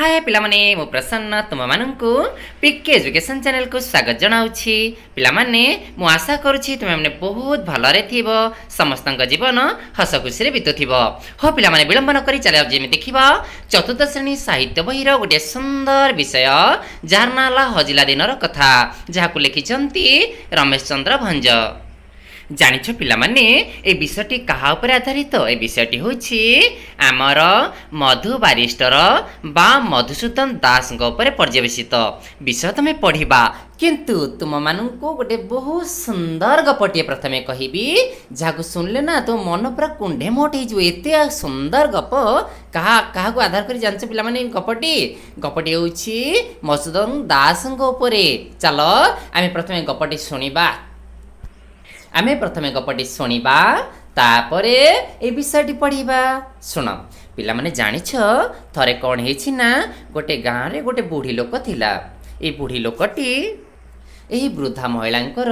हाय पिलामाने मु प्रसन्न तुम माननकु पीके एजुकेशन चैनल को स्वागत जनाउछि। पिलामाने मु आशा करूछि तुम माने बहुत भलरे थिबो, समस्तक जीवन हस खुशी रे बितुथिबो। हो पिलामाने विलंब न करी चले जेमि देखिबा चतुर्थ श्रेणी साहित्य बहिर गोटे सुंदर विषय जार नाला हजिला दिनर कथा, जाहाकु लिखिचंती रमेश चंद्र भंज। जानिछ पिलामाने ए विषयटी कहा उपर आधारित? ए विषयटी होछि आमर मधु बारिस्टर बा मधुसूदन दास उपर पर्यवेसित विषय तमे पढ़िबा। किंतु तुम मानू गोटे बहुत सुंदर गपटे प्रथमे कहबी, जहाँ सुनले ना तो मन पूरा कुंडे मोट हो एते सुंदर गप। क्या आधार कर जान पिलामाने गपटी होछि मधुसूदन दास उपरे। चल आमे प्रथमे गपटी शुणिबा। आमे प्रथमे गपटी शुणिबा तापरे ए विषयटी पढ़िबा। शुण पिलामाने जानिछ थरे कौन हेछि ना गोटे गाँव रे गोटे बुढ़ी लोक थिला। ए बुढ़ी लोकटी एही वृद्धा महिलांकर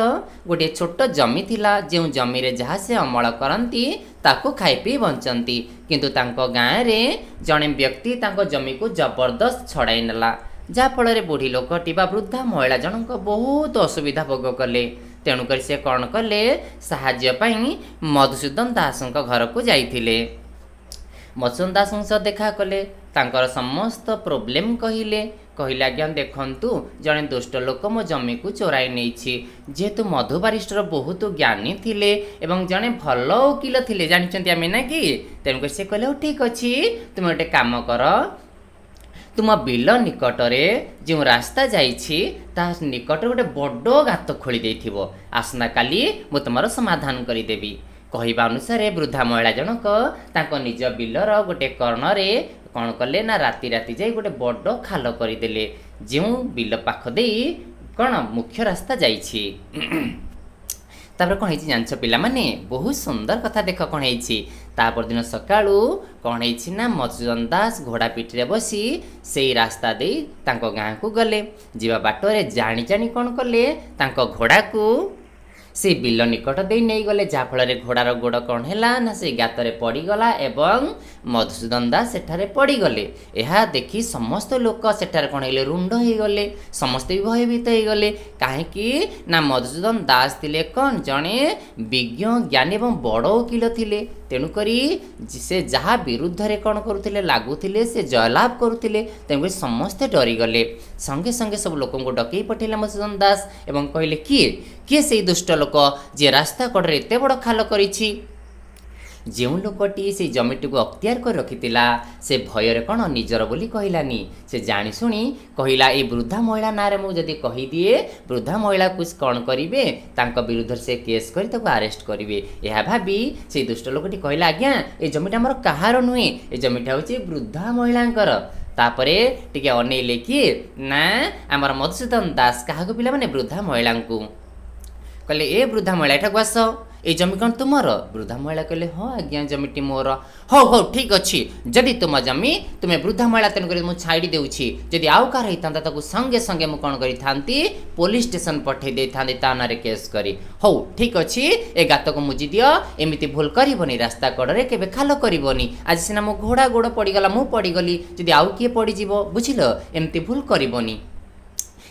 गोटे छोट जमी थिला, जो जमी रे जहाँ से अमल करती ताको खाई पी बंचती। किंतु तांको गाँव रे जड़े व्यक्ति तांको जमी को जबरदस्त छड़ाई नेला, जहाँ फल बुढ़ी लोकटी बा वृद्धा महिला जनक बहुत असुविधा भोग कले। तेणुक से कौन कले साहाय्य पाई मधुसूदन दास घर को जाइथिले। मधुसूदन दास सह देखा कले, तांकर समस्त प्रोब्लेम कहले आज्ञा देखंतु जड़े दुष्ट लोक मो जमी को चोराई नहीं। जेहेतु मधु बारिस्टर बहुत ज्ञानी थिले एवं जड़े भल वकिल थिले जानिचंती आमे ना कि, तेणुक से कहले ठीक अच्छी तुम गोटे काम कर, तुम बिल निकटरे जो रास्ता जाइछि ता निकट गोटे बड़ गात खोली देथिबो, आसना काली मु तुमर समाधान करिदेवी। कहवा अनुसार वृद्धा महिला जनक तांको निज बिलर गोटे कर्णरे कौन कले ना राति राति जाई गोटे बड़ खाल करदेले, जो बिल पाख दे कौन मुख्य रास्ता जाइछि। तापर कौन है जान पिलामाने बहुत सुंदर कथा देख कौन है। तापर दिन सकाळू कौन है ना मधुसूदन दास घोड़ा पिठरे बसी से रास्ता दे तांको गाँ को गले। जीवा बाटरे जानी जानी कौन कले तांको घोड़ा को से बिल निकट दे नहीं गले, जहाँ फल घोड़ार गोड़ कौन है ना से गातरे पड़गला एवं मधुसूदन दास सेठारे पड़गले। यह देखी समस्त लोक सेठारे कौन है रुंड हो गले, समस्ते भी भयभीत हो गले। कहीं ना मधुसूदन दास थिले कौन जड़े विज्ञ ज्ञानी एवं बड़ वकिल थिले। तेणुकरी से जहाँ विरुद्ध रे कौन करुले लगुले से जयलाभ करुले। तेणुक समस्ते डरीगले। संगे संगे सब लोक डकई पठेला मधुसूदन दास एवं कहले किए से दुष्ट लोक जे रास्ता कड़े एत बड़ खाल करिछि। जो लोकटी से जमीटी को अख्तियार कर रखिथिला से भयर कौन निजर बोली कहलानी, से जानी शुणी कहला ए वृद्धा महिला ना रे मु जदि कही दिए वृद्धा महिला कुछ कौन करिवे तांको विरुद्ध से केस करी ताको अरेस्ट करिवे। यह भाबी से दुष्ट लोकटी कहला आज्ञा ए जमीटा हमर कहार नुहे, ए जमीटा होछि वृद्धा महिलांकर। तापरे टिके अनेइले कि ना आमर मधुसूदन दास काहाको पिला माने वृद्धा महिला को कहले ए वृद्धा महिला एठाक आस, ए जमी कौन तुमर? वृद्धा महिला कहले हाँ आज्ञा जमीटी मोर। हो हो ठीक अच्छी, जदि तुम जमी तुम्हें वृद्धा महिला तेणुक मुझे छाड़ी देउछि, जदि आउ कार होता ताकू संगे संगे मु कौन करी पुलिस स्टेशन पठे दे था ता ना केस करी। हो ठीक अच्छी ए गात को मुझी दियो, एमती भूल करबनी, रास्ता कड़े केबे खाल करबनी। आज सिना मो घोड़ा गोड़ पड़गला मु पड़गली, जदि आउ किए पड़ीज बुझिल, एमती भूल करबनी।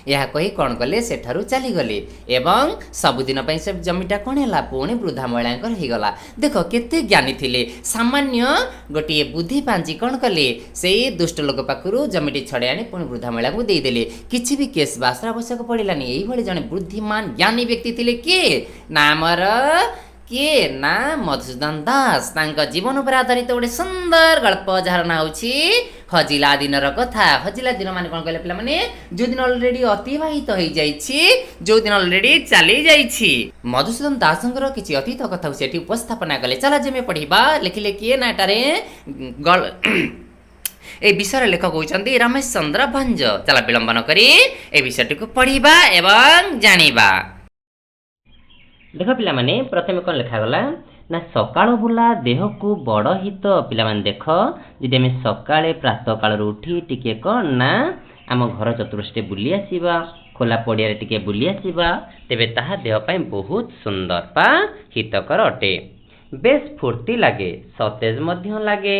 यह कही कौन कले सेठारु चलीगले एवं सबुदिन से जमीटा कौन है पुणी वृद्धा महिला होगला। देख केते ज्ञानी थिले, सामान्य गोटे बुद्धि पांची कौन कले से दुष्ट लोक पाखु जमीटी छड़े आनी पुणी वृद्धा महिला को देदेले। किसी भी केस बासर आवश्यक पड़ानी। यही जड़े बुद्धिमान ज्ञानी व्यक्ति थिले किए ना आमर किए ना मधुसूदन दास। तांका जीवन पर आधारित गोटे सुंदर गल्प जार ना होछि हजिला दिनर कथा। हजिला दिन माने कौन कहले पिला माने जो दिन ऑलरेडी अतिवाहित हो जाइछि, जो दिन ऑलरेडी चली जाइछि। मधुसूदन दासंकर किछि अतीत कथा सेठी उपस्थापना कले। चला जेमे पढ़िबा लिखिले किए ना एटारे ए विषय लेखक होइछन्ती रमेश चंद्र भंज। चला विलंब न करी ए विषयटी को पढ़िबा एवं जानिबा। देख पिला माने प्रथमे कौन लिखा गला ना सकाळ बुला देह को बड़ हित। पिला माने देख जदि आम सकाळे प्रातः काल उठी टिके कौन ना आम घर चतुष्टे बुली आसीबा, खोला पड़िया टिके बुली आसीबा, तेबे ताहा देह पाई बहुत सुंदर पा हितकर अटे। बेस फुर्ती लागे, सतेज मध्य लागे।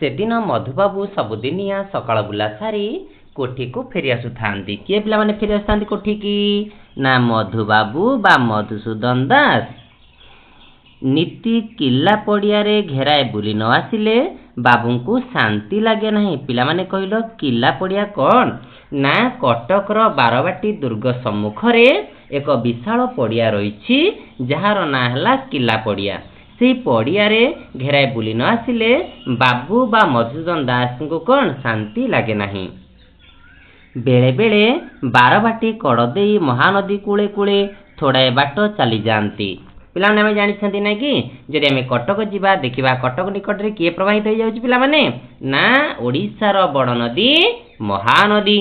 ସେଦିନ ମଧୁବାବୁ ସବୁଦିନିଆ ସକାଳ ବୁଲା ସାରି କୋଠିକୁ ଫେରି ଆସୁଥାନ୍ତି। କିଏ ପିଲାମାନେ ଫେରି ଆସୁଥାନ୍ତି କୋଠିକି? ନା ମଧୁବାବୁ ବା ମଧୁସୂଦନ ଦାସ। ନୀତି କିଲ୍ଲା ପଡ଼ିଆରେ ଘେରାଏ ବୁଲି ନ ଆସିଲେ ବାବୁଙ୍କୁ ଶାନ୍ତି ଲାଗେ ନାହିଁ। ପିଲାମାନେ କହିଲ କିଲ୍ଲା ପଡ଼ିଆ କ'ଣ? ନା କଟକର ବାରବାଟୀ ଦୁର୍ଗ ସମ୍ମୁଖରେ ଏକ ବିଶାଳ ପଡ଼ିଆ ରହିଛି, ଯାହାର ନାଁ ହେଲା କିଲ୍ଲା ପଡ଼ିଆ। ସେହି ପଡ଼ିଆରେ ଘେରାଏ ବୁଲି ନ ଆସିଲେ ବାବୁ ବା ମଧୁସୂଦନ ଦାସଙ୍କୁ କ'ଣ ଶାନ୍ତି ଲାଗେ ନାହିଁ। ବେଳେବେଳେ ବାରବାଟୀ କଡ଼ ଦେଇ ମହାନଦୀ କୂଳେ କୂଳେ ଥୋଡ଼ାଏ ବାଟ ଚାଲିଯାଆନ୍ତି। ପିଲାମାନେ ଆମେ ଜାଣିଛନ୍ତି ନା କି, ଯଦି ଆମେ କଟକ ଯିବା ଦେଖିବା କଟକ ନିକଟରେ କିଏ ପ୍ରବାହିତ ହେଇଯାଉଛି ପିଲାମାନେ? ନା ଓଡ଼ିଶାର ବଡ଼ ନଦୀ ମହାନଦୀ।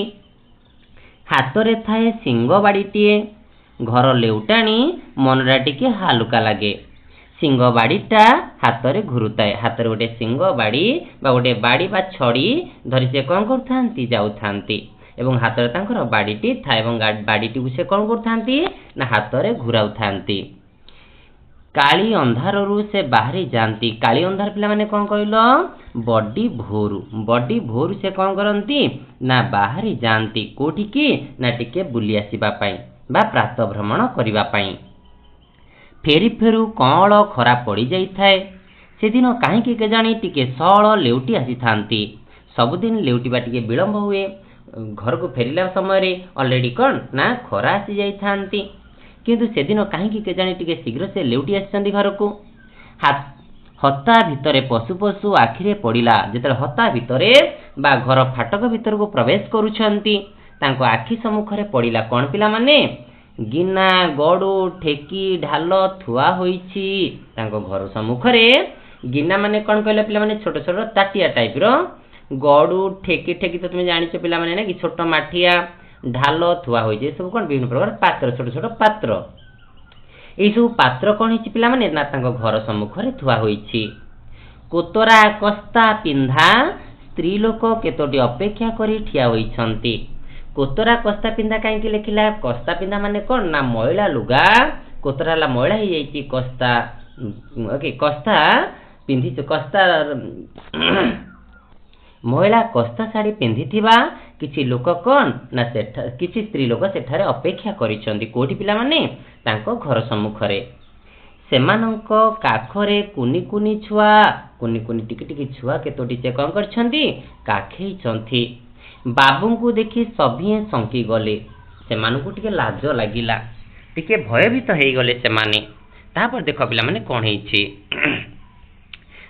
ହାତରେ ଥାଏ ଶିଙ୍ଗ ବାଡ଼ିଟିଏ। ଘର ଲେଉଟାଣି ମନଟା ଟିକେ ହାଲୁକା ଲାଗେ। ଶିଙ୍ଗ ବାଡ଼ିଟା ହାତରେ ଘୁରୁଥାଏ। ହାତରେ ଗୋଟେ ଶିଙ୍ଗ ବାଡ଼ି ବା ଗୋଟେ ବାଡ଼ି ବା ଛଡ଼ି ଧରି ସେ କ'ଣ କରୁଥାନ୍ତି? ଯାଉଥାନ୍ତି। ଏବଂ ହାତରେ ତାଙ୍କର ବାଡ଼ିଟି ଥାଏ ଏବଂ ବାଡ଼ିଟିକୁ ସେ କ'ଣ କରୁଥାନ୍ତି? ନା ହାତରେ ଘୁରାଉଥାନ୍ତି। କାଳି ଅନ୍ଧାରରୁ ସେ ବାହାରି ଯାଆନ୍ତି। କାଳି ଅନ୍ଧାର ପିଲାମାନେ କ'ଣ କହିଲ? ବଡ଼ି ଭୋରୁ। ବଡ଼ି ଭୋରୁ ସେ କ'ଣ କରନ୍ତି? ନା ବାହାରି ଯାଆନ୍ତି। କୋଉଠିକି? ନା ଟିକେ ବୁଲି ଆସିବା ପାଇଁ ବା ପ୍ରାତଃ ଭ୍ରମଣ କରିବା ପାଇଁ। ଫେରି ଫେରୁ କଅଁଳ ଖରା ପଡ଼ିଯାଇଥାଏ। ସେଦିନ କାହିଁକି କେଜାଣି ଟିକେ ସଅଳ ଲେଉଟି ଆସିଥାନ୍ତି। ସବୁଦିନ ଲେଉଟିବା ଟିକେ ବିଳମ୍ବ ହୁଏ। ଘରକୁ ଫେରିଲା ସମୟରେ ଅଲରେଡ଼ି କ'ଣ ନା ଖରା ଆସିଯାଇଥାନ୍ତି। କିନ୍ତୁ ସେଦିନ କାହିଁକି କେଜାଣି ଟିକେ ଶୀଘ୍ର ସେ ଲେଉଟି ଆସିଛନ୍ତି ଘରକୁ। ହତା ଭିତରେ ପଶୁ ପଶୁ ଆଖିରେ ପଡ଼ିଲା। ଯେତେବେଳେ ହତା ଭିତରେ ବା ଘର ଫାଟକ ଭିତରକୁ ପ୍ରବେଶ କରୁଛନ୍ତି, ତାଙ୍କ ଆଖି ସମ୍ମୁଖରେ ପଡ଼ିଲା କ'ଣ ପିଲାମାନେ? ଗିନା, ଗଡ଼ୁ, ଠେକି, ଢାଲ ଥୁଆ ହୋଇଛି। ତାଙ୍କ ଘର ସମ୍ମୁଖରେ ଗିନା ମାନେ କ'ଣ କହିଲେ ପିଲାମାନେ? ଛୋଟ ଛୋଟ ତାଟିଆ ଟାଇପ୍ର। ଗଡ଼ୁ, ଠେକି ତ ତୁମେ ଜାଣିଛ ପିଲାମାନେ ନା କି, ଛୋଟ ମାଠିଆ। ଢାଲ ଥୁଆ ହୋଇଛି। ଏସବୁ କ'ଣ? ବିଭିନ୍ନ ପ୍ରକାର ପାତ୍ର, ଛୋଟ ଛୋଟ ପାତ୍ର। ଏଇସବୁ ପାତ୍ର କ'ଣ ହେଇଛି ପିଲାମାନେ? ନା ତାଙ୍କ ଘର ସମ୍ମୁଖରେ ଥୁଆ ହୋଇଛି। କୋତରା କସ୍ତା ପିନ୍ଧା ସ୍ତ୍ରୀ ଲୋକ କେତୋଟି ଅପେକ୍ଷା କରି ଠିଆ ହୋଇଛନ୍ତି। କୋତରା କସ୍ତା ପିନ୍ଧା କାହିଁକି ଲେଖିଲା? କସ୍ତା ପିନ୍ଧା ମାନେ କ'ଣ? ନା ମଇଳା ଲୁଗା। କୋତରା ହେଲା ମଇଳା ହେଇଯାଇଛି। କସ୍ତା କସ୍ତା ପିନ୍ଧିଛ, କସ୍ତା ମହିଳା କସ୍ତା ଶାଢ଼ୀ ପିନ୍ଧିଥିବା କିଛି ଲୋକ କ'ଣ? ନା କିଛି ସ୍ତ୍ରୀ ଲୋକ ସେଠାରେ ଅପେକ୍ଷା କରିଛନ୍ତି। କୋଉଠି ପିଲାମାନେ? ତାଙ୍କ ଘର ସମ୍ମୁଖରେ। ସେମାନଙ୍କ କାଖରେ କୁନି କୁନି ଛୁଆ, କୁନି କୁନି ଟିକି ଟିକି ଛୁଆ କେତୋଟି ସେ କ'ଣ କରିଛନ୍ତି? କାଖେଇଛନ୍ତି। ବାବୁଙ୍କୁ ଦେଖି ସଭିଏଁ ଶଙ୍କି ଗଲେ। ସେମାନଙ୍କୁ ଟିକେ ଲାଜ ଲାଗିଲା, ଟିକେ ଭୟଭୀତ ହେଇଗଲେ ସେମାନେ। ତାପରେ ଦେଖ ପିଲାମାନେ କ'ଣ ହେଇଛି।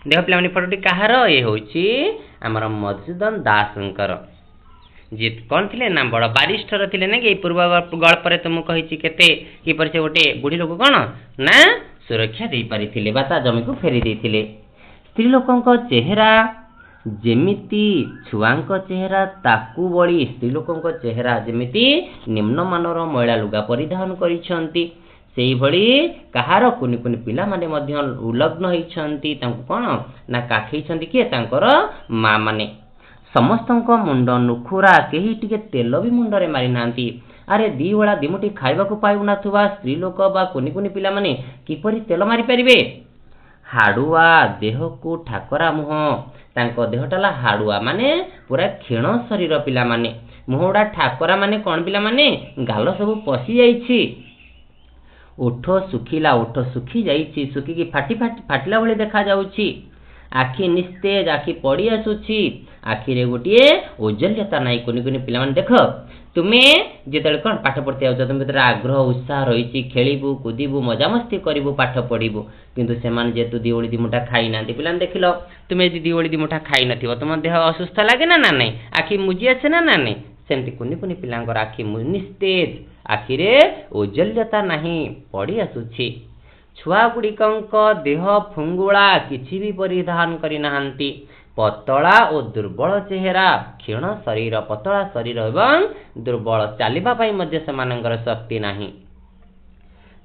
ଦେଖ ପିଲାମାନେ ଫଟୋଟି କାହାର? ଏ ହେଉଛି ଆମର ମଧୁସୂଦନ ଦାସଙ୍କର। ଯିଏ କ'ଣ ଥିଲେ? ନା ବଡ଼ ବାରିଷ୍ଟର ଥିଲେ ନା କି। ଏଇ ପୂର୍ବ ଗଳ୍ପରେ ତ ମୁଁ କହିଛି କେତେ କିପରି ସେ ଗୋଟେ ବୁଢ଼ୀ ଲୋକ କ'ଣ ନା ସୁରକ୍ଷା ଦେଇପାରିଥିଲେ ବା ତା ଜମିକୁ ଫେରି ଦେଇଥିଲେ। ସ୍ତ୍ରୀ ଲୋକଙ୍କ ଚେହେରା ଯେମିତି ଛୁଆଙ୍କ ଚେହେରା ତାକୁ ବଳି ସ୍ତ୍ରୀ ଲୋକଙ୍କ ଚେହେରା ଯେମିତି ନିମ୍ନମାନର ମଇଳା ଲୁଗା ପରିଧାନ କରିଛନ୍ତି, ସେଇଭଳି କାହାର? କୁନି କୁନି ପିଲାମାନେ ମଧ୍ୟ ଉଲଗ୍ନ ହେଇଛନ୍ତି। ତାଙ୍କୁ କ'ଣ ନା କାଖେଇଛନ୍ତି। କିଏ? ତାଙ୍କର ମା ମାନେ। ସମସ୍ତଙ୍କ ମୁଣ୍ଡ ନୁଖୁରା, କେହି ଟିକେ ତେଲ ବି ମୁଣ୍ଡରେ ମାରିନାହାନ୍ତି। ଆରେ ଦି ଓଳା ଦିମୁଠି ଖାଇବାକୁ ପାଉନଥିବା ସ୍ତ୍ରୀ ଲୋକ ବା କୁନି କୁନି ପିଲାମାନେ କିପରି ତେଲ ମାରିପାରିବେ? ହାଡ଼ୁଆ ଦେହକୁ ଠାକରା ମୁହଁ। ତାଙ୍କ ଦେହଟା ହେଲା ହାଡ଼ୁଆ, ମାନେ ପୁରା କ୍ଷୀଣ ଶରୀର ପିଲାମାନେ। ମୁହଁଗୁଡ଼ା ଠାକରା ମାନେ କ'ଣ ପିଲାମାନେ? ଗାଲ ସବୁ ପଶି ଯାଇଛି। ଓଠ ଶୁଖିଲା, ଓଠ ଶୁଖି ଯାଇଛି, ଶୁଖିକି ଫାଟିଲା ଭଳି ଦେଖାଯାଉଛି। ଆଖି ନିସ୍ତେଜ, ଆଖି ପଡ଼ି ଆସୁଛି। ଆଖିରେ ଗୋଟିଏ ଔଜ୍ଜଲ୍ୟତା ନାହିଁ। କୁନି କୁନି ପିଲାମାନେ ଦେଖ, ତୁମେ ଯେତେବେଳେ କ'ଣ ପାଠ ପଢ଼ିତେ ଯାଉଛ, ତୁମ ଭିତରେ ଆଗ୍ରହ ଉତ୍ସାହ ରହିଛି, ଖେଳିବୁ, କୁଦିବୁ, ମଜାମସ୍ତି କରିବୁ, ପାଠ ପଢ଼ିବୁ। କିନ୍ତୁ ସେମାନେ ଯେହେତୁ ଦି ଓଳି ଦିମୁଠା ଖାଇନାହାନ୍ତି, ପିଲାମାନେ ଦେଖିଲ, ତୁମେ ଯଦି ଦି ଓଳି ଦିମୁଠା ଖାଇନଥିବ, ତୁମ ଦେହ ଅସୁସ୍ଥ ଲାଗେ ନା ନାହିଁ? ଆଖି ମୁଜି ଆସେ ନା ନାହିଁ? ସେମିତି କୁନି କୁନି ପିଲାଙ୍କର ଆଖି ନିସ୍ତେଜ, ଆଖିରେ ଔଜ୍ଜଲ୍ୟତା ନାହିଁ, ପଡ଼ି ଆସୁଛି। ଛୁଆଗୁଡ଼ିକଙ୍କ ଦେହ ଫୁଙ୍ଗୁଳା, କିଛି ବି ପରିଧାନ କରିନାହାନ୍ତି। ପତଳା ଓ ଦୁର୍ବଳ ଚେହେରା, କ୍ଷୀଣ ଶରୀର, ପତଳା ଶରୀର ଏବଂ ଦୁର୍ବଳ, ଚାଲିବା ପାଇଁ ମଧ୍ୟ ସେମାନଙ୍କର ଶକ୍ତି ନାହିଁ।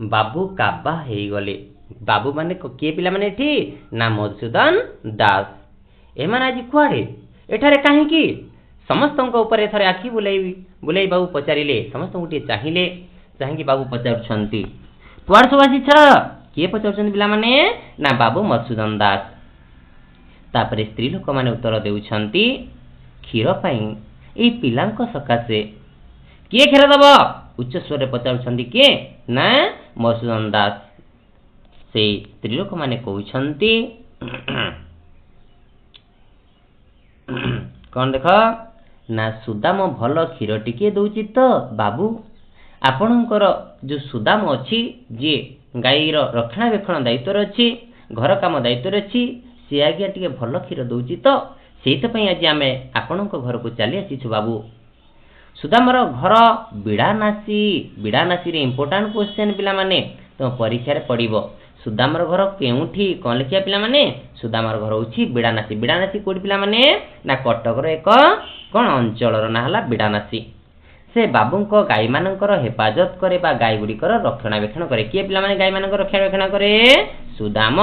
ବାବୁ କାବା ହେଇଗଲେ। ବାବୁ ମାନେ କିଏ ପିଲାମାନେ ଏଠି? ନା ମଧୁସୂଦନ ଦାସ। ଏମାନେ ଆଜି କୁଆଡ଼େ? ଏଠାରେ କାହିଁକି? ସମସ୍ତଙ୍କ ଉପରେ ଥରେ ଆଖି ବୁଲେଇ ବାବୁ ପଚାରିଲେ। ସମସ୍ତଙ୍କୁ ଟିକେ ଚାହିଁଲେ। ଚାହିଁକି ବାବୁ ପଚାରୁଛନ୍ତି, କୁଆଡ଼େ ସବୁ ଆସିଛ? କିଏ ପଚାରୁଛନ୍ତି ପିଲାମାନେ? ନା ବାବୁ ମଧୁସୂଦନ ଦାସ। तापरे स्त्री लोक माने उत्तर देउछंती क्षीर पाई ए पिलांक सकाशे किए क्षीर दब उच्च स्वर पचारुछंती किए ना मधुसूदन दास से स्त्री लोक माने कहउछंती कौन देख ना सुदाम भल क्षीर टिके दउची तो बाबू आपणकर जो सुदाम अच्छी जी गाईर रक्षणाबेक्षण दायित्व अच्छी घर काम दायित्व अच्छी सी आज्ञा टे भल क्षीर दउची तो से आज आम आपण घर को चली आसीछु बाबू सुदामर घर बिड़ानासी रे इंपोर्टाट क्वेश्चन पिला माने तुम परीक्षा रे पड़िबो सुदामर घर केउठी कौन लिखिया पिला माने सुदामर घर होची बिड़ानासी कोडी पिला माने ना कटक रो एक कौन अंचल ना हला बिड़ानासी से बाबूंक गाई मानकर हेफाजत करे बा गाई गुड़िकर रक्षणाबेक्षण करे किए पिला माने गाई मानकर रक्षणाबेक्षण करे सुदाम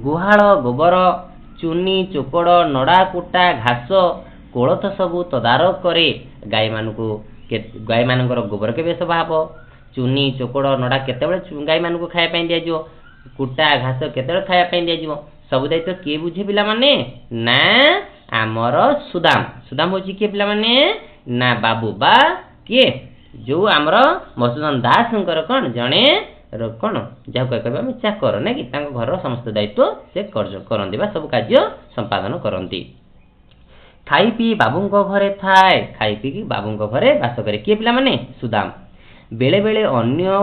गुहाल गोबर चुनी चोकड़ नड़ा कुटा घास कोलथ सबू तदारक करे गाई मानकर गोबर केबे स्वभाव चुनी चोकड़ नड़ा केतेबेले गाई मानक खाया पई दिया जिवो कुटा घास केतेबेले खाया पई दिया जिवो सब दायित्व किए बुझे पिला माने ना आमर सुदाम होची किए पिला माने ना बाबू बा किए जो आमर मधुसूदन दासंकर कौन जड़े कौन जहाँ कह चाकर ना कि घर समस्त दायित्व से करती सब कार्य संपादन करती खाई पी बाबू घरे थाए खाई पी बाबू घरे बास करे किए पिला माने सुदाम बेले बेले अन्य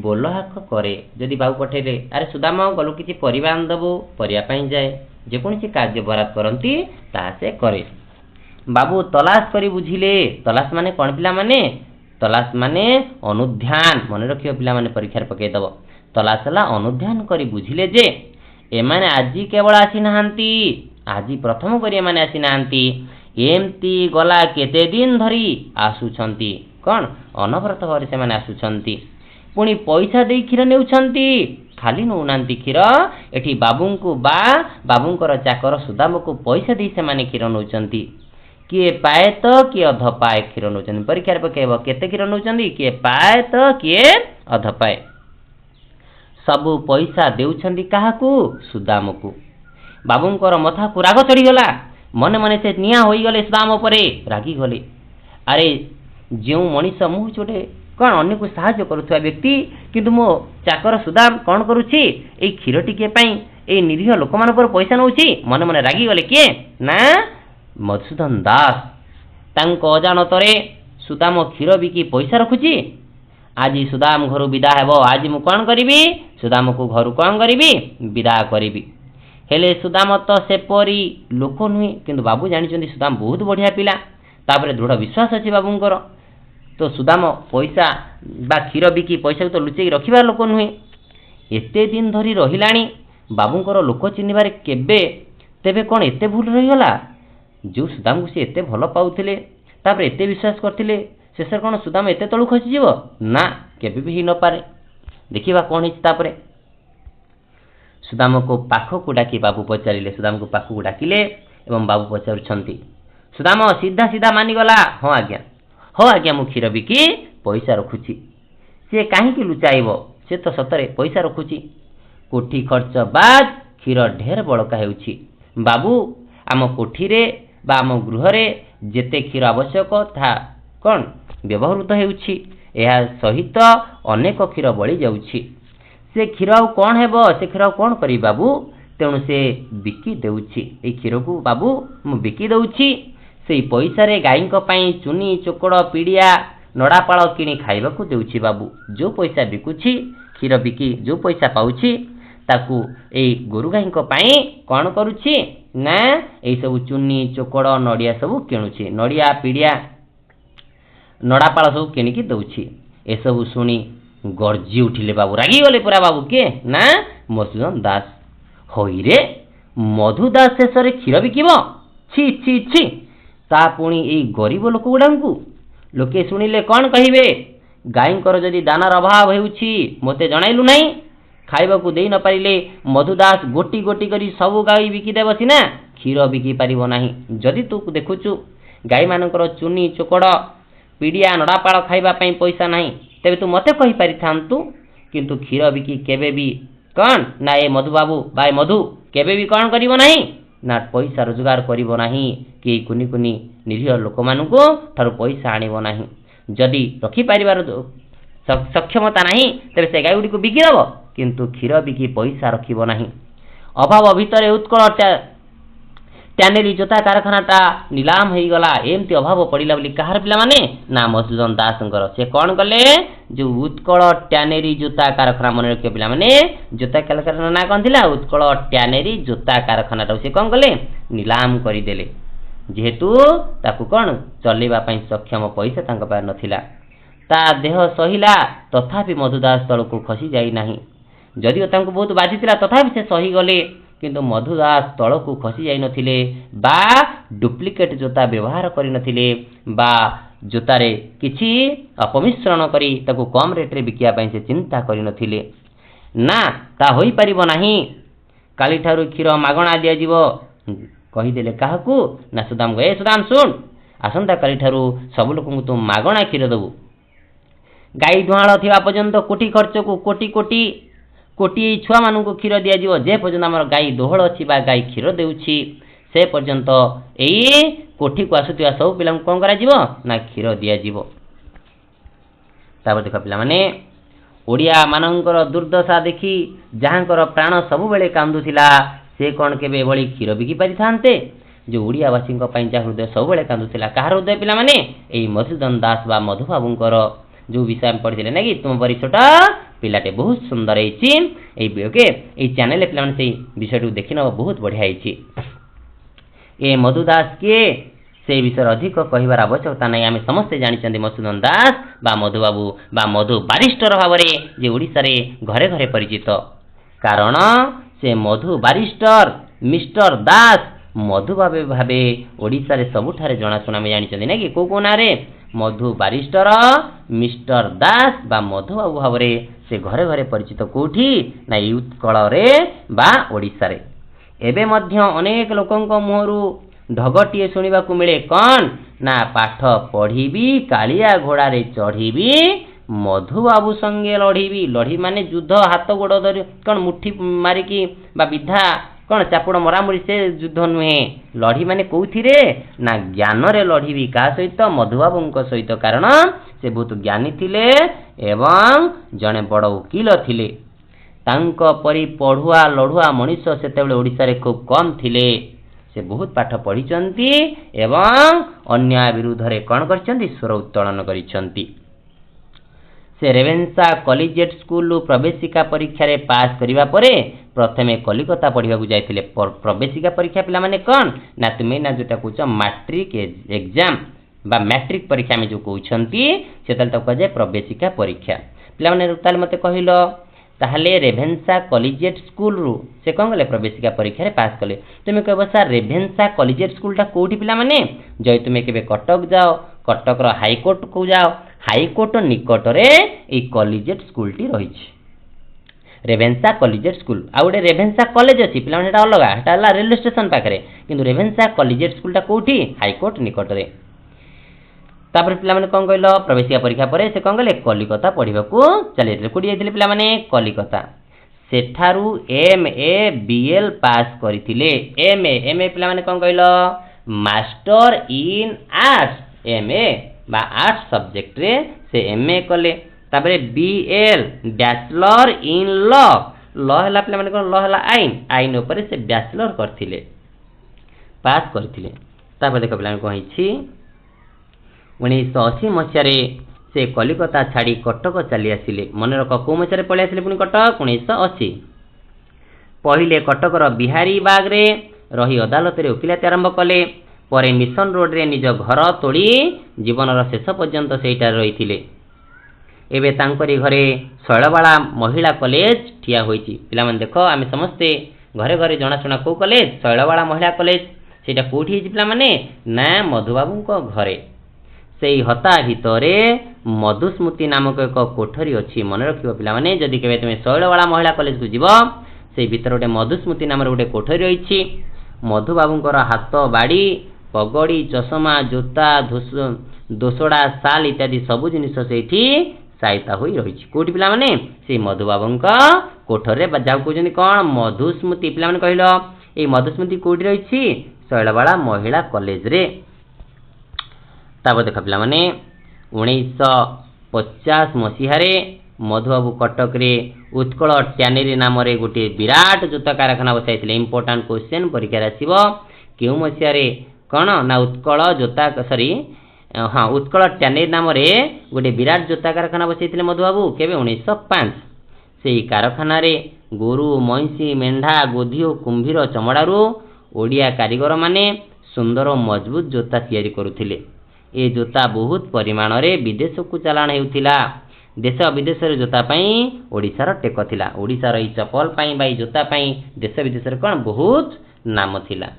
बोल हाक करे जदि बाबू पठेले अरे सुदाम गलु किसी परिबा आनदबु परिया पई जाए जेकोसी कार्य बरात करती ता से करे बाबू तलाश करी बुझिले तलाश माने कौन पिला माने तलाश माने अनुध्यान मन रखियो पिला माने परीक्षा पकई दब तलाश हला अनुध्यान करी बुझिले जे एमाने आजी केवल आसी नाहांती आजी प्रथम करी एमाने आसी नाहांती एमती गला केते दिन धरी आसुछंती कौन अनवरत भाव से माने आसुछंती पुणी पैसा दे क्षीर नेउछंती खाली नौनांती क्षीर एठी बाबूंकु बा बाबूंकर चाकर सुदाम को पैसा दे से माने क्षीर नौचंती किए पाए तो किए अध पाए क्षीर नौचंती परीक्षा पकेब केते क्षीर नौचंती किए पाए तो किए अध पाए सबु पैसा देउछंती काहाकू सुदाम को बाबूंकर मथा को राग चढ़ी गला मने मने से निया होई गले सुदाम उपरे रागी गले अरे जो मनीष मु छोटे कौन अन्य को साहाय्य करुवा व्यक्ति किंतु मो चाकर सुदाम कौन करुछि ए क्षीर टिके पई ए निरीह लोक मान पर पैसा नउछि मने मने रागी गले किए ना मधुसूदन दास तांको अजानतरे सुदाम क्षीर बिकी पैसा रखुछि आज सुदाम घर विदा हेबो आज मु कौन करिवि सुदाम को घर कौन करिवि विदा करिवि हेले सुदाम तो सेपरी लोक नुहे किंतु बाबू जानिछन्ति सुदाम बहुत बढ़िया पिला तापरे दृढ़ विश्वास अछि बाबूंकर तो सुदाम पैसा बा क्षीर बिकी पैसा तो लुचेई रखिबा लोक नुहे एते दिन धरी रहिलाणी बाबूंकर लोक चिन्हिबारे केबे तेबे कौन एते भूल रहीगला जो सुदाम को सी एते भल पाउथिले तापरे एते विश्वास करथिले शेषर कौन सुदाम एते तळु खसी जीव ना केबे भी ही न पारे देखिबा कौन हिच तापरे सुदाम को पाख को डाकी बाबू पचारिले सुदाम को पाख को डाकिले एवं बाबू पचारुछंती सुदाम सीधा सीधा मानिगला हाँ आज्ञा मु क्षीर बिकी पैसा रखुची सी कहीं लुचाइब से तो सतरे पैसा रखुची कोठी खर्च बाद क्षीर ढेर बड़का हेउची बाबू आम कोठी रे बा आम गृह रे जेते क्षीर आवश्यक था कौन व्यवहृत हेउची एहा सहित अनेक क्षीर बड़ी जाउची से क्षीर कौन हेब से क्षीर कौन करी बाबू तेणु से बिकी देउची ए क्षीर को बाबू मु बिकी दउची से पैसा रे गाई चुनी चोकड़ पीड़िया नड़ापाड़ किणी खाइबाकू देउची बाबू जो पैसा बिकुची क्षीर बिकी जो पैसा पाउची ताकू ए गोरु गाई कौन करुची ना ए सब चुनी चोकड़ नड़िया सब किणुची नड़िया पीड़िया नड़ापाड़ सब किणिकी दउची ए सब शुणी गर्जी उठिले बाबू रागी गले पूरा बाबू के ना मधुसूदन दास होई रे मधु दास शेष क्षीर बिकिब छी छी छी ता पुणी ए गरीब लोक गुड़ाଙ୍କୁ लोके शुणिले कौन कहिबे गाईंकर जदि दानार अभाव हेउछि मोते जणाइलु नाही खाइबाकू देई न पारिले मधुदास गोटी गोटी करी सब गाई बिकी देब सिना क्षीर बिकी पारिबो नाही जदि तू देखुचु गाई मानकर चुनी चोकड़ पीड़िया नड़ापाड़ खाइबा पई पैसा नाही तेबे तू मते कहि पारि थांतु किंतु क्षीर बिकी केबे भी कौन ना ए मधु बाबू बा मधु केबे भी कौन करिवो नहीं ना पैसा रोजगार करिवो नहीं कि कुनी कुनी निरीह लोक मानकु थारु पैसा आनिवो नहीं जदि रखी पारिबार सक्षमता नहीं तेरे से गाई गुडी को बिकी दबो किंतु क्षीर बिकी पैसा रखिबो नहीं अभाव भितर उत्कल टैनेरी जोता कारखानाटा नीलाम हो गला एमती अभाव पड़ा बोली कहार पिला माने ना मधुसूदन दासंकर से कौन कले जो उत्कल टैनेरी जोता कारखाना मन रखियो पिला माने जोता कारखाना ना कौन थिला उत्कल टैनेरी जोता कारखानाटा से कौन कले नीलाम करदेले जेहेतु ताकू कौन चलेबा पई सक्षम पैसा तांका पार नथिला ता देह सहिला तथापि मधुदास तल को खसी जाई नाही जदिओ तांको बहुत बाधिथिला तथापि से सही गले किंतु मधुदास तल को खसी जाई नथिले बा डुप्लिकेट जोता व्यवहार करि नथिले बा जोतारे किछि अपमिश्रण करी ताकू कम रेट रे बिकिया पई से चिंता करि नथिले ना ता होई परिबो नाही काली ठारू क्षीर मागणा दिया जीवो कहि देले काहाकू ना सुदाम गए सुदाम सुन आसंता काली ठारू सब लोक को तू मागणा क्षीर दबु गाई दुहाळ थिबा पर्यंत कोटी खर्च को कोटी कोटी कोटी छुआ मानू क्षीर दिया जीवो जे पर्यंत हमर गाई दोहळ अछि बा गाई क्षीर देउछि से पर्यंत एई कोठी को आसुथिबा सब पिला कोन करा जीवो ना क्षीर दिया जीवो तापर देख पिला माने ओडिया मानकर दुर्दशा देखि जहांकर प्राण सब बेले कांदुथिला से कोन केबे एभली क्षीर बिकी पारि थांते जो ओडिया वासी जा हृदय सब बेले कांदुथिला कहार हृदय पिला माने एई मधुसूदन दास बा मधुबाबुंकर जो विषय में पढ़ी ना कि तुम बड़ी छोटा पिलाटे बहुत सुंदर है चैनल पे से विषय देखी नब बहुत बढ़िया ए मधुदास के से विषय अधिक कहबार आवश्यकता नहीं आम समस्ते जानी मधुसूदन दास बा मधुबाबू बा मधु बारिस्टर भाव में ओडिशा रे घरे घरे परिचित कारण से मधु बारिस्टर मिस्टर दास मधुबाबू भावे ओडिशा रे सबुठारे जनाशुना में जानी ना कि को ना रे मधु बारिस्टर मिस्टर दास बा मधुबाबू भाव से घरे घरे परिचित कोठी ना उत्कल रे बा ओडिशा रे एबे मध्य अनेक लोकंक मुहरु ढगटिए सुनिबा को मिले कौन ना पाठ पढ़ीबी कालिया घोड़ा रे चढ़ीबी मधुबाबू संगे लढ़ीबी लढ़ी माने युद्ध हाथ गोड़ धरि कौन मुठी मारिकी बा विधा कौन चापुड़ मरामुरी से युद्ध नुहे लढ़ी माने कौथिरे ना ज्ञान रे लढ़ीबी का सहित मधुबाबूंक सहित कारण से बहुत ज्ञानी थिले एवं जने बड़ वकील थिले तांको परि पढ़ुआ लढ़ुआ मनीष सेतेबेले ओडिशा रे खूब कम थिले से बहुत पाठ पढ़िचंती एवं अन्याय विरुद्ध रे कौन करचंती स्वर उत्तोलन करिसंती से रेवेन्सा कॉलेजिएट स्कूल प्रवेशिका परीक्षा रे पास करिबा परे प्रथमे कलिकता पढ़िबा को जायथिले प्रवेशिका परीक्षा पिला माने कोन ना तुमे ना जोटा कहउछ मैट्रिक एग्जाम बा मैट्रिक परीक्षा में जो कहउछंती सेतल त कह जाय प्रवेशिका परीक्षा पिला माने ताल मते कहिलो ताहले रेवेन्सा कॉलेजिएट स्कूल रु से कोन गले प्रवेशिका परीक्षा रे पास कले तुमे कहबो सर रेवेन्सा कॉलेजिएट स्कूल ता कोठी पिला माने जय तुमे केबे कटक जाओ कटक रो हाई कोर्ट को जाओ हाईकोर्ट निकट रे ए कॉलेजिएट स्कूल टी रही रेवेन्सा कॉलेजिएट स्कूल आ गोटे रेवेन्सा कॉलेज अच्छी पिला अलग एटा रेलवे स्टेशन पाखे किंतु रेवेन्सा कॉलेजिएट स्कूल टा कोठी हाईकोर्ट निकट रे तापर पिला माने कोन कहलो प्रवेशिका परीक्षा परे से कोन गले कलिकता पढ़िबा को चले कोडी जाइथिले पिला माने कलिकता सेठारू एमए बीएल पास करिथिले एमए पिला माने कोन कहलो मास्टर इन आर्ट्स एमए बा आर्ट्स सब्जेक्ट रे से एमए कले तापरे BL bachelor in law law हला पिला माने कोन लॉ हला आईन ऊपर से बैचलर करथिले पास करथिले तापर देखो पिला कोन हिछि 1980 मसिया रे से कलिकता छाड़ी कटक चली आसिले मन रख को मसिया रे पळे आसिले पुनी कटक 1980 पहिले कटक रो बिहारी बाग रे रही अदालत रे वकिलाती आरंभ कले परे मिशन रोड रे निज घर तोड़ी जीवन शेष पर्यंत सेटा रही एबे तांकरी घरे शैलबाला महिला कॉलेज ठिया होईची पिला मन देखो आमे समस्ते घरे घरे जनाशुना को कॉलेज शैलबाला महिला कॉलेज सेटा कोठी पिला माने ना मधुबाबू को घरे सेई हता भितरे मधुस्मृति नामक एक कोठरी अछि मन रखिबो पिला माने जदि केबे तुमे शैलबाला महिला कॉलेज को जीवो सेई भितर गोटे मधुस्मृति नाम गोटे कोठरी रहिछि मधुबाबूंकर हाथ बाड़ी पगड़ी चषमा जोता दोसड़ा साल इत्यादि सबु जिनिस सेठी ସାଇତା ହୋଇ ରହିଛି। କୋଉଠି ପିଲାମାନେ? ସେଇ ମଧୁବାବୁଙ୍କ କୋଠରରେ, ଯାହାକୁ କହୁଛନ୍ତି କ'ଣ? ମଧୁସ୍ମୃତି। ପିଲାମାନେ କହିଲ ଏଇ ମଧୁସ୍ମୃତି କୋଉଠି ରହିଛି? ଶୈଳବାଳା ମହିଳା କଲେଜରେ। ତାପରେ ଦେଖ ପିଲାମାନେ 1950 ମସିହାରେ ମଧୁବାବୁ କଟକରେ ଉତ୍କଳ ଟ୍ୟାନେରୀ ନାମରେ ଗୋଟିଏ ବିରାଟ ଜୋତା କାରଖାନା ବସାଇଥିଲେ। ଇମ୍ପୋର୍ଟାଣ୍ଟ କ୍ୱେଶ୍ଚନ୍ ପରୀକ୍ଷାରେ ଆସିବ। କେଉଁ ମସିହାରେ କ'ଣ ନା ଉତ୍କଳ ଟ୍ୟାନେରୀ ନାମରେ ଗୋଟିଏ ବିରାଟ ଜୋତା କାରଖାନା ବସାଇଥିଲେ ମଧୁବାବୁ? କେବେ? 1905। ସେହି କାରଖାନାରେ ଗୋରୁ, ମଇଁଷି, ମେଣ୍ଢା, ଗୋଧି ଓ କୁମ୍ଭୀର ଚମଡ଼ାରୁ ଓଡ଼ିଆ କାରିଗରମାନେ ସୁନ୍ଦର ଓ ମଜବୁତ ଜୋତା ତିଆରି କରୁଥିଲେ। ଏ ଜୋତା ବହୁତ ପରିମାଣରେ ବିଦେଶକୁ ଚାଲାଣ ହେଉଥିଲା। ଦେଶ ବିଦେଶରେ ଜୋତା ପାଇଁ ଓଡ଼ିଶାର ଟେକ ଥିଲା। ଓଡ଼ିଶାର ଏଇ ଚପଲ ପାଇଁ ବା ଏଇ ଜୋତା ପାଇଁ ଦେଶ ବିଦେଶରେ କ'ଣ ବହୁତ ନାମ ଥିଲା।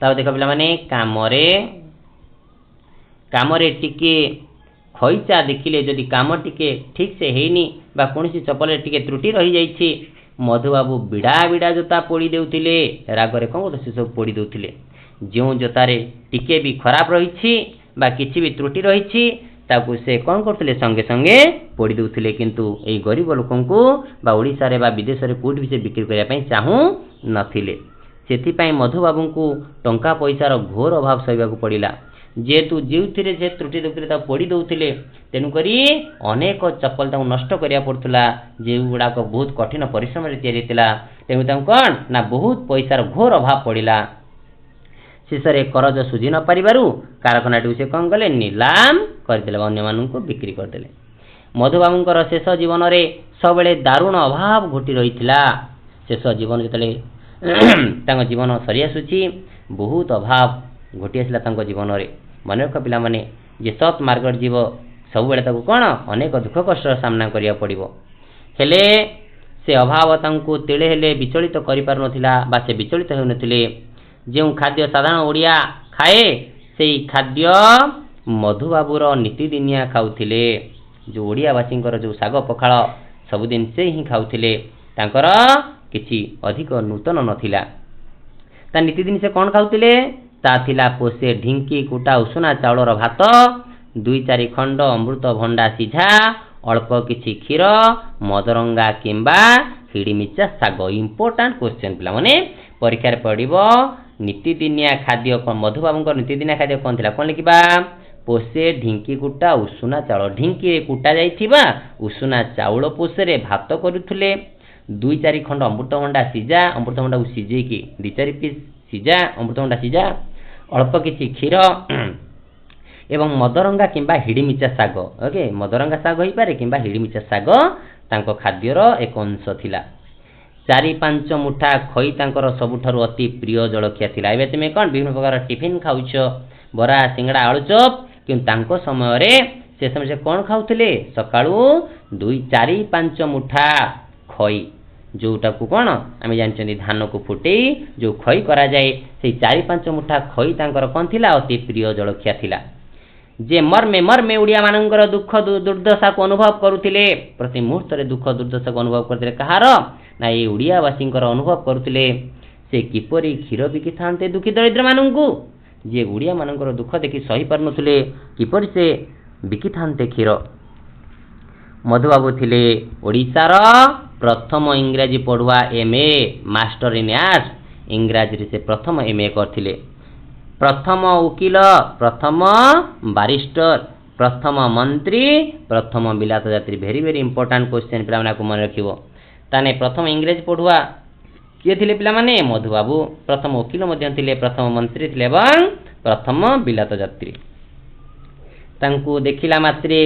ତାପରେ ଦେଖ ପିଲାମାନେ କାମରେ ଟିକେ ଖଇଚା ଦେଖିଲେ, ଯଦି କାମ ଟିକେ ଠିକ୍ ସେ ହେଇନି ବା କୌଣସି ଚପଲରେ ଟିକେ ତ୍ରୁଟି ରହିଯାଇଛି, ମଧୁବାବୁ ବିଡ଼ା ବିଡ଼ା ଜୋତା ପୋଡ଼ି ଦେଉଥିଲେ। ରାଗରେ କ'ଣ କରୁଥିଲେ? ସେସବୁ ପୋଡ଼ି ଦେଉଥିଲେ। ଯେଉଁ ଜୋତାରେ ଟିକେ ବି ଖରାପ ରହିଛି ବା କିଛି ବି ତ୍ରୁଟି ରହିଛି ତାକୁ ସେ କ'ଣ କରୁଥିଲେ? ସଙ୍ଗେ ସଙ୍ଗେ ପୋଡ଼ି ଦେଉଥିଲେ। କିନ୍ତୁ ଏଇ ଗରିବ ଲୋକଙ୍କୁ ବା ଓଡ଼ିଶାରେ ବା ବିଦେଶରେ କେଉଁଠି ବି ସେ ବିକ୍ରି କରିବା ପାଇଁ ଚାହୁଁ ନଥିଲେ। ସେଥିପାଇଁ ମଧୁବାବୁଙ୍କୁ ଟଙ୍କା ପଇସାର ଘୋର ଅଭାବ ସହିବାକୁ ପଡ଼ିଲା। ଯେହେତୁ ଯେଉଁଥିରେ ସେ ତ୍ରୁଟି ଦେଖୁଥିଲେ ତାକୁ ପୋଡ଼ି ଦେଉଥିଲେ, ତେଣୁକରି ଅନେକ ଚପଲ ତାଙ୍କୁ ନଷ୍ଟ କରିବାକୁ ପଡ଼ୁଥିଲା, ଯେଉଁଗୁଡ଼ାକ ବହୁତ କଠିନ ପରିଶ୍ରମରେ ତିଆରି ହେଇଥିଲା। ତେଣୁ ତାଙ୍କୁ କ'ଣ ନା ବହୁତ ପଇସାର ଘୋର ଅଭାବ ପଡ଼ିଲା। ଶେଷରେ କରଜ ଶୁଝି ନ ପାରିବାରୁ କାରଖାନାଟିକୁ ସେ କ'ଣ କଲେ? ନିଲାମ କରିଦେଲେ, ଅନ୍ୟମାନଙ୍କୁ ବିକ୍ରି କରିଦେଲେ। ମଧୁବାବୁଙ୍କର ଶେଷ ଜୀବନରେ ସବୁବେଳେ ଦାରୁଣ ଅଭାବ ଘୋଟି ରହିଥିଲା। ଶେଷ ଜୀବନ ଯେତେବେଳେ ତାଙ୍କ ଜୀବନ ସରିଆସୁଛି, ବହୁତ ଅଭାବ ଘୋଟି ଆସିଲା ତାଙ୍କ ଜୀବନରେ। ମନେ ରଖ ପିଲାମାନେ, ଯେ ସତ୍ ମାର୍ଗରେ ଯିବ ସବୁବେଳେ ତାକୁ କ'ଣ ଅନେକ ଦୁଃଖ କଷ୍ଟର ସାମ୍ନା କରିବାକୁ ପଡ଼ିବ। ହେଲେ ସେ ଅଭାବ ତାଙ୍କୁ ତିଳେ ହେଲେ ବିଚଳିତ କରିପାରୁନଥିଲା ବା ସେ ବିଚଳିତ ହେଉନଥିଲେ। ଯେଉଁ ଖାଦ୍ୟ ସାଧାରଣ ଓଡ଼ିଆ ଖାଏ, ସେଇ ଖାଦ୍ୟ ମଧୁବାବୁର ନୀତିଦିନିଆ ଖାଉଥିଲେ। ଯେଉଁ ଓଡ଼ିଆବାସୀଙ୍କର ଯେଉଁ ଶାଗ ପଖାଳ ସବୁଦିନ ସେ ହିଁ ଖାଉଥିଲେ, ତାଙ୍କର କିଛି ଅଧିକ ନୂତନ ନଥିଲା। ତା ନୀତିଦିନ ସେ କ'ଣ ଖାଉଥିଲେ? ତା ଥିଲା ପୋଷେ ଢିଙ୍କି କୁଟା ଉଷୁନା ଚାଉଳର ଭାତ, 2-4 ଖଣ୍ଡ ଅମୃତଭଣ୍ଡା ସିଝା, ଅଳ୍ପ କିଛି କ୍ଷୀର, ମଦରଙ୍ଗା କିମ୍ବା ହିଡ଼ିମିଚା ଶାଗ। ଇମ୍ପୋର୍ଟାଣ୍ଟ କ୍ୱେଶ୍ଚନ୍ ପିଲାମାନେ ପରୀକ୍ଷାରେ ପଡ଼ିବ। ନୀତିଦିନିଆ ଖାଦ୍ୟ କ'ଣ? ମଧୁବାବୁଙ୍କର ନୀତିଦିନିଆ ଖାଦ୍ୟ କ'ଣ ଥିଲା? କ'ଣ ଲେଖିବା? ପୋଷେ ଢିଙ୍କି କୁଟା ଉଷୁନା ଚାଉଳ। ଢିଙ୍କିରେ କୁଟା ଯାଇଥିବା ଉଷୁନା ଚାଉଳ ପୋଷରେ ଭାତ କରୁଥିଲେ। 2-4 ଖଣ୍ଡ ଅମୃତଭଣ୍ଡା ସିଝା, ଅମୃତଭଣ୍ଡାକୁ ସିଝେଇକି 2-4 ପିସ୍ ସିଝା, ଅମୃତଭଣ୍ଡା ସିଝା, ଅଳ୍ପ କିଛି କ୍ଷୀର ଏବଂ ମଦରଙ୍ଗା କିମ୍ବା ହିଡ଼ିମିଚା ଶାଗ। ଓକେ, ମଦରଙ୍ଗା ଶାଗ ହୋଇପାରେ କିମ୍ବା ହିଡ଼ିମିଚା ଶାଗ ତାଙ୍କ ଖାଦ୍ୟର ଏକ ଅଂଶ ଥିଲା। 4-5 ମୁଠା ଖଇ ତାଙ୍କର ସବୁଠାରୁ ଅତି ପ୍ରିୟ ଜଳଖିଆ ଥିଲା। ଏବେ ତୁମେ କ'ଣ ବିଭିନ୍ନ ପ୍ରକାର ଟିଫିନ୍ ଖାଉଛ, ବରା, ସିଙ୍ଗଡ଼ା, ଆଳୁଚପ୍, କିନ୍ତୁ ତାଙ୍କ ସମୟରେ ସେ ସମୟରେ ସେ କ'ଣ ଖାଉଥିଲେ? ସକାଳୁ 4-5 ମୁଠା ଖଇ, ଯେଉଁଟାକୁ କ'ଣ ଆମେ ଜାଣିଛନ୍ତି ଧାନକୁ ଫୁଟେଇ ଯେଉଁ ଖଇ କରାଯାଏ, ସେଇ 4-5 ମୁଠା ଖଇ ତାଙ୍କର କ'ଣ ଥିଲା? ଅତି ପ୍ରିୟ ଜଳଖିଆ ଥିଲା। ଯେ ମର୍ମେ ମର୍ମେ ଓଡ଼ିଆମାନଙ୍କର ଦୁଃଖ ଦୁର୍ଦ୍ଦଶାକୁ ଅନୁଭବ କରୁଥିଲେ। ପ୍ରତି ମୁହୂର୍ତ୍ତରେ ଦୁଃଖ ଦୁର୍ଦ୍ଦଶାକୁ ଅନୁଭବ କରୁଥିଲେ। କାହାର? ନା ଏଇ ଓଡ଼ିଆବାସୀଙ୍କର ଅନୁଭବ କରୁଥିଲେ। ସେ କିପରି କ୍ଷୀର ବିକିଥାନ୍ତେ ଦୁଃଖୀ ଦରିଦ୍ରମାନଙ୍କୁ। ଯିଏ ଓଡ଼ିଆମାନଙ୍କର ଦୁଃଖ ଦେଖି ସହିପାରୁନଥିଲେ, କିପରି ସେ ବିକିଥାନ୍ତେ କ୍ଷୀର। ମଧୁବାବୁ ଥିଲେ ଓଡ଼ିଶାର ପ୍ରଥମ ଇଂରାଜୀ ପଢ଼ୁଆ MA, ମାଷ୍ଟର ଇନ୍ ଆର୍ଟସ୍। ଇଂରାଜୀରେ ସେ ପ୍ରଥମ MA କରିଥିଲେ। ପ୍ରଥମ ଓକିଲ, ପ୍ରଥମ ବାରିଷ୍ଟର, ପ୍ରଥମ ମନ୍ତ୍ରୀ, ପ୍ରଥମ ବିଲାତ ଯାତ୍ରୀ। ଭେରି ଭେରି ଇମ୍ପୋର୍ଟାଣ୍ଟ କ୍ୱେଶ୍ଚନ୍ ପିଲାମାନେ, ଆକୁ ମନେ ରଖିବ। ତାହେଲେ ପ୍ରଥମ ଇଂରାଜୀ ପଢ଼ୁଆ କିଏ ଥିଲେ ପିଲାମାନେ? ମଧୁବାବୁ। ପ୍ରଥମ ଓକିଲ ମଧ୍ୟ ଥିଲେ, ପ୍ରଥମ ମନ୍ତ୍ରୀ ଥିଲେ ଏବଂ ପ୍ରଥମ ବିଲାତ ଯାତ୍ରୀ। ତାଙ୍କୁ ଦେଖିଲା ମାତ୍ରେ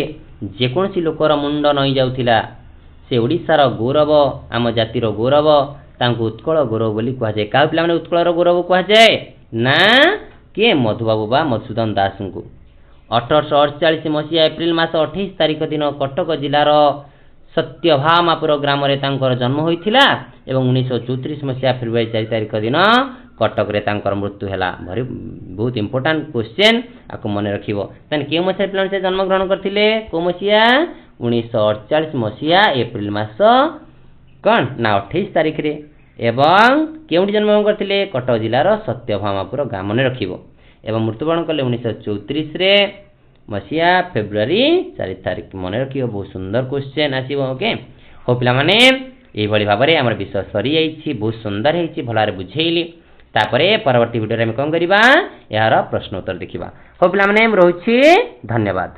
ଯେକୌଣସି ଲୋକର ମୁଣ୍ଡ ନଇଁ ଯାଉଥିଲା। ସେ ଓଡ଼ିଶାର ଗୌରବ, ଆମ ଜାତିର ଗୌରବ। ତାଙ୍କୁ ଉତ୍କଳ ଗୌରବ ବୋଲି କୁହାଯାଏ। କାହା ପିଲାମାନେ ଉତ୍କଳର ଗୌରବ କୁହାଯାଏ? ନା, କିଏ? ମଧୁବାବୁ ବା ମଧୁସୂଦନ ଦାସଙ୍କୁ। 1848 ମସିହା ଏପ୍ରିଲ ମାସ 28 ତାରିଖ ଦିନ କଟକ ଜିଲ୍ଲାର ସତ୍ୟଭାମାପୁର ଗ୍ରାମରେ ତାଙ୍କର ଜନ୍ମ ହୋଇଥିଲା ଏବଂ 1934 ମସିହା ଫେବୃଆରୀ 4 ତାରିଖ ଦିନ କଟକରେ ତାଙ୍କର ମୃତ୍ୟୁ ହେଲା। ବହୁତ ଇମ୍ପୋର୍ଟାଣ୍ଟ କ୍ୱେଶ୍ଚନ୍, ଆକୁ ମନେ ରଖିବ। ତାହେଲେ କେଉଁ ମସିହାରେ ପିଲାମାନେ ସେ ଜନ୍ମଗ୍ରହଣ କରିଥିଲେ? କେଉଁ ମସିହା? 1948 ମସିହା ଏପ୍ରିଲ ମାସ କ'ଣ ନା 28 ତାରିଖରେ। ଏବଂ କେଉଁଠି ଜନ୍ମଗ୍ରହଣ କରିଥିଲେ? କଟକ ଜିଲ୍ଲାର ସତ୍ୟଭାମାପୁର ଗାଁ, ମନେ ରଖିବ। ଏବଂ ମୃତ୍ୟୁବରଣ କଲେ 1934ରେ ମସିହା ଫେବୃଆରୀ 4 ତାରିଖ। ମନେ ରଖିବ, ବହୁତ ସୁନ୍ଦର କ୍ୱେଶ୍ଚେନ୍ ଆସିବ। ଓକେ, ହଉ ପିଲାମାନେ, ଏଇଭଳି ଭାବରେ ଆମର ବିଷୟ ସରିଯାଇଛି। ବହୁତ ସୁନ୍ଦର ହେଇଛି, ଭଲ ଭାବରେ ବୁଝେଇଲି। ତାପରେ ପରବର୍ତ୍ତୀ ଭିଡ଼ିଓରେ ଆମେ କ'ଣ କରିବା, ଏହାର ପ୍ରଶ୍ନ ଉତ୍ତର ଦେଖିବା। ହଉ ପିଲାମାନେ, ମୁଁ ରହୁଛି, ଧନ୍ୟବାଦ।